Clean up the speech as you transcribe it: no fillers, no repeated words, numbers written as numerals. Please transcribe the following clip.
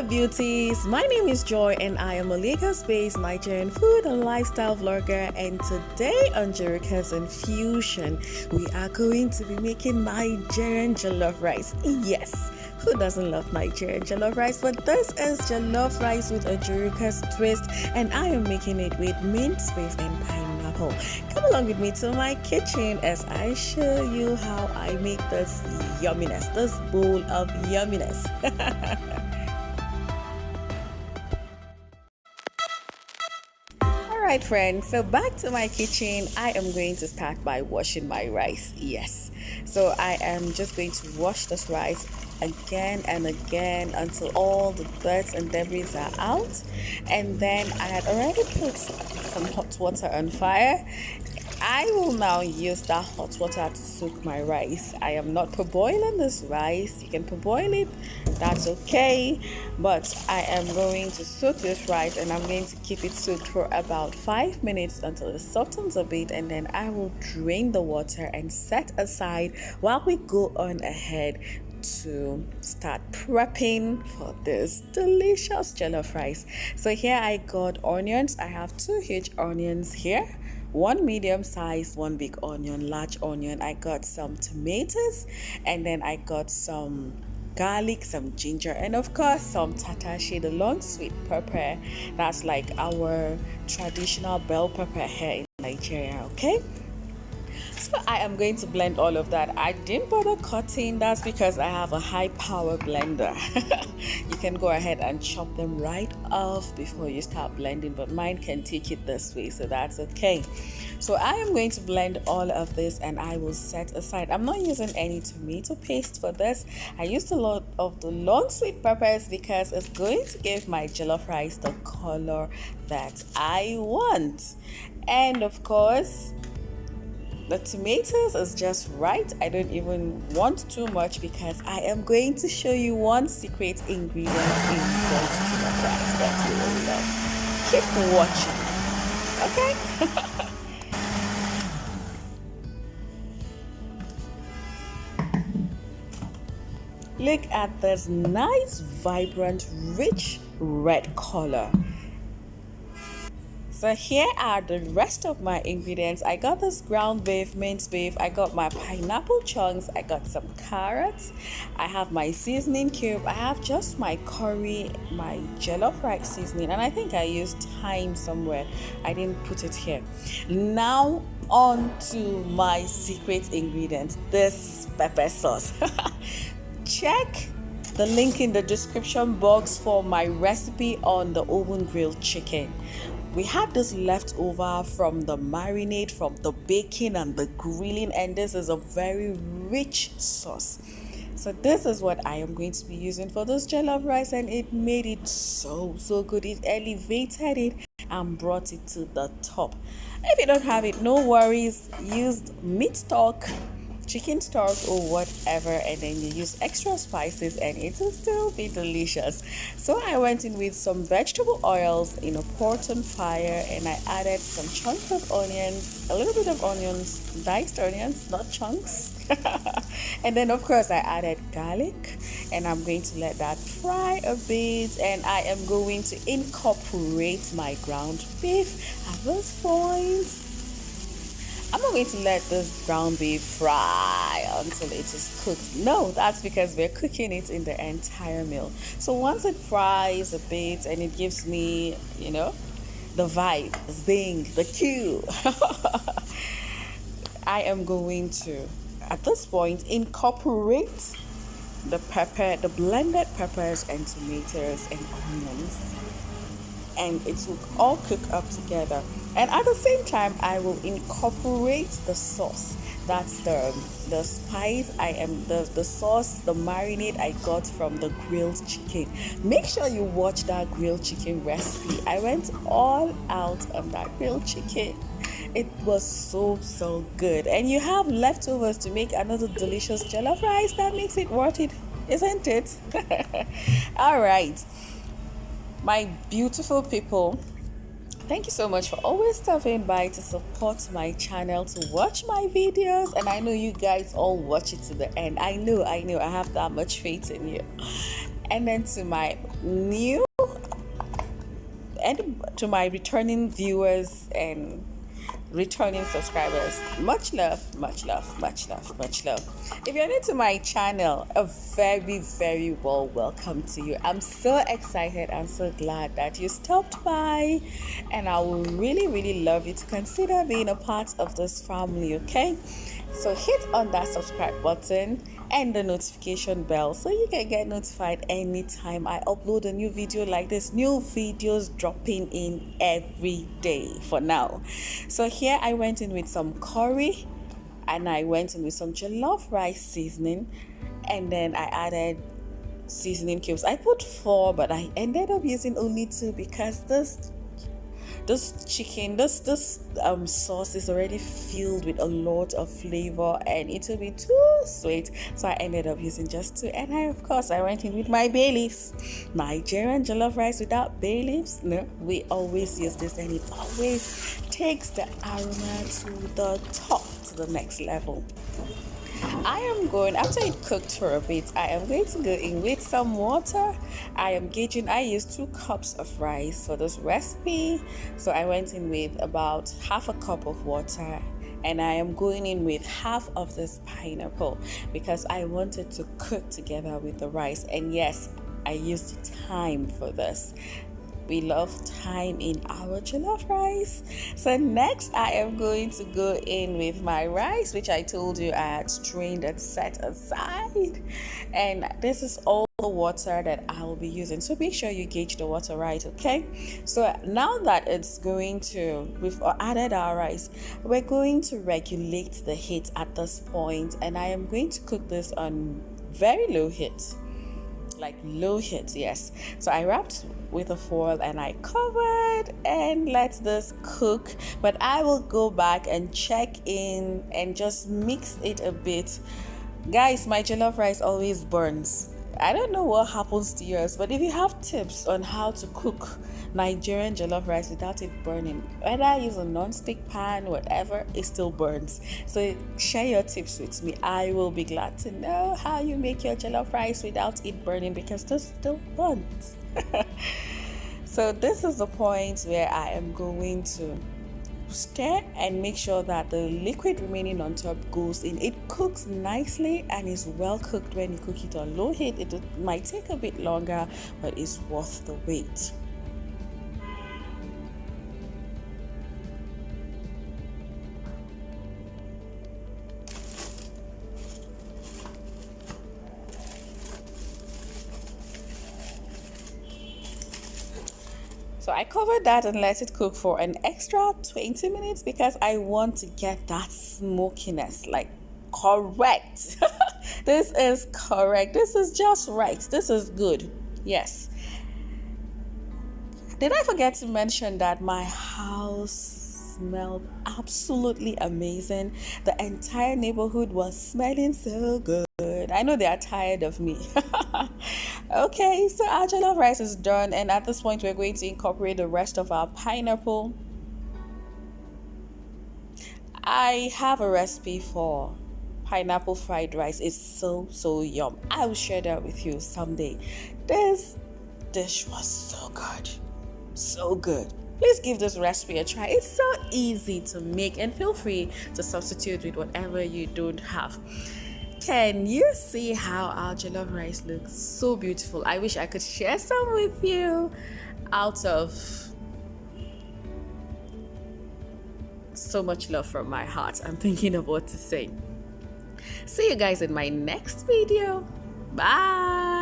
Hello beauties, my name is Joy and I am a Lagos-based Nigerian food and lifestyle vlogger, and today on Jorouka's Infusion we are going to be making Nigerian jollof rice. Yes, who doesn't love Nigerian jollof rice? But this is jollof rice with a Jorouka's twist, and I am making it with minced beef and pineapple. Come along with me to my kitchen as I show you how I make this yumminess, this bowl of yumminess. Alright friends, so back to my kitchen. I am going to start by washing my rice. Yes, so I am just going to wash this rice again and again until all the dirt and debris are out. And then I had already put some hot water on fire. I will now use that hot water to soak my rice. I am not parboiling this rice. You can parboil it, that's okay. But I am going to soak this rice, and I'm going to keep it soaked for about 5 minutes until it softens a bit, and then I will drain the water and set aside while we go on ahead to start prepping for this delicious jollof rice. So here I got onions. I have 2 huge onions here, 1 medium size, 1 big onion, large onion. I got some tomatoes, and then I got some garlic, some ginger, and of course some tatashi, the long sweet pepper. That's like our traditional bell pepper here in Nigeria. Okay, so I am going to blend all of that. I didn't bother cutting, that's because I have a high power blender. You can go ahead and chop them right off before you start blending, but mine can take it this way, so that's okay. So I am going to blend all of this and I will set aside. I'm not using any tomato paste for this. I used a lot of the long sweet peppers because it's going to give my jollof rice the color that I want. And of course, the tomatoes is just right. I don't even want too much because I am going to show you one secret ingredient in this jollof rice that you will love. Keep watching, okay? Look at this nice, vibrant, rich red color. So here are the rest of my ingredients. I got this ground beef, minced beef. I got my pineapple chunks. I got some carrots. I have my seasoning cube. I have just my curry, my jollof rice seasoning, and I think I used thyme somewhere. I didn't put it here. Now on to my secret ingredient, this pepper sauce. Check the link in the description box for my recipe on the oven grilled chicken. We had this left over from the marinade, from the baking and the grilling, and this is a very rich sauce. So this is what I am going to be using for this jollof rice, and it made it so good. It elevated it and brought it to the top. If you don't have it, no worries. Use meat stock, chicken stock, or whatever, and then you use extra spices and it will still be delicious. So I went in with some vegetable oils in a pot on fire, and I added some chunks of onions, a little bit of onions, diced onions, not chunks. And then of course I added garlic, and I'm going to let that fry a bit, and I am going to incorporate my ground beef. At this point, I'm not going to let this ground beef fry until it is cooked. No, that's because we're cooking it in the entire meal. So once it fries a bit and it gives me, the vibe, the zing, the cue, I am going to, at this point, incorporate the pepper, the blended peppers and tomatoes and onions, and it will all cook up together. And at the same time, I will incorporate the sauce. That's the spice the sauce, the marinade I got from the grilled chicken. Make sure you watch that grilled chicken recipe. I went all out on that grilled chicken. It was so good. And you have leftovers to make another delicious jollof rice. That makes it worth it, isn't it? All right, my beautiful people, thank you so much for always stopping by to support my channel, to watch my videos, and I know you guys all watch it to the end. I know I have that much faith in you. And then to my new and to my returning viewers and returning subscribers, much love, much love, much love, much love. If you're new to my channel, a very, very well welcome to you. I'm so excited and so glad that you stopped by, and I would really, really love you to consider being a part of this family, okay? So hit on that subscribe button and the notification bell so you can get notified anytime I upload a new video like this. New videos dropping in every day for now. So here I went in with some curry, and I went in with some jollof rice seasoning, and then I added seasoning cubes. I put 4, but I ended up using only 2 because this chicken, this sauce is already filled with a lot of flavor and it will be too sweet, so I ended up using just 2. And I went in with my bay leaves. Nigerian jollof rice without bay leaves, no, we always use this, and it always takes the aroma to the top, to the next level. After it cooked for a bit, I am going to go in with some water. I used 2 cups of rice for this recipe. So I went in with about half a cup of water, and I am going in with half of this pineapple because I wanted to cook together with the rice. And yes, I used thyme for this. We love thyme in our jollof rice. So next I am going to go in with my rice, which I told you I had strained and set aside. And this is all the water that I will be using. So make sure you gauge the water right, okay? So now that we've added our rice, we're going to regulate the heat at this point. And I am going to cook this on very low heat. Like low heat, yes. So I wrapped with a foil and I covered and let this cook, but I will go back and check in and just mix it a bit. Guys, my jollof rice always burns. I don't know what happens to yours, but if you have tips on how to cook Nigerian jollof rice without it burning, whether I use a non-stick pan, whatever, it still burns. So share your tips with me. I will be glad to know how you make your jollof rice without it burning, because this still burns. So this is the point where I am going to stir and make sure that the liquid remaining on top goes in. It cooks nicely and is well cooked when you cook it on low heat. It might take a bit longer, but it's worth the wait. So I covered that and let it cook for an extra 20 minutes because I want to get that smokiness, like, correct. This is correct. This is just right. This is good. Yes. Did I forget to mention that my house smelled absolutely amazing? The entire neighborhood was smelling so good. I know they are tired of me. Okay, so our jollof rice is done, and at this point we're going to incorporate the rest of our pineapple. I have a recipe for pineapple fried rice. It's so yum. I will share that with you someday. This dish was so good. So good. Please give this recipe a try. It's so easy to make, and feel free to substitute with whatever you don't have. Can you see how our jollof rice looks? So beautiful. I wish I could share some with you out of so much love from my heart. I'm thinking of what to say. See you guys in my next video. Bye.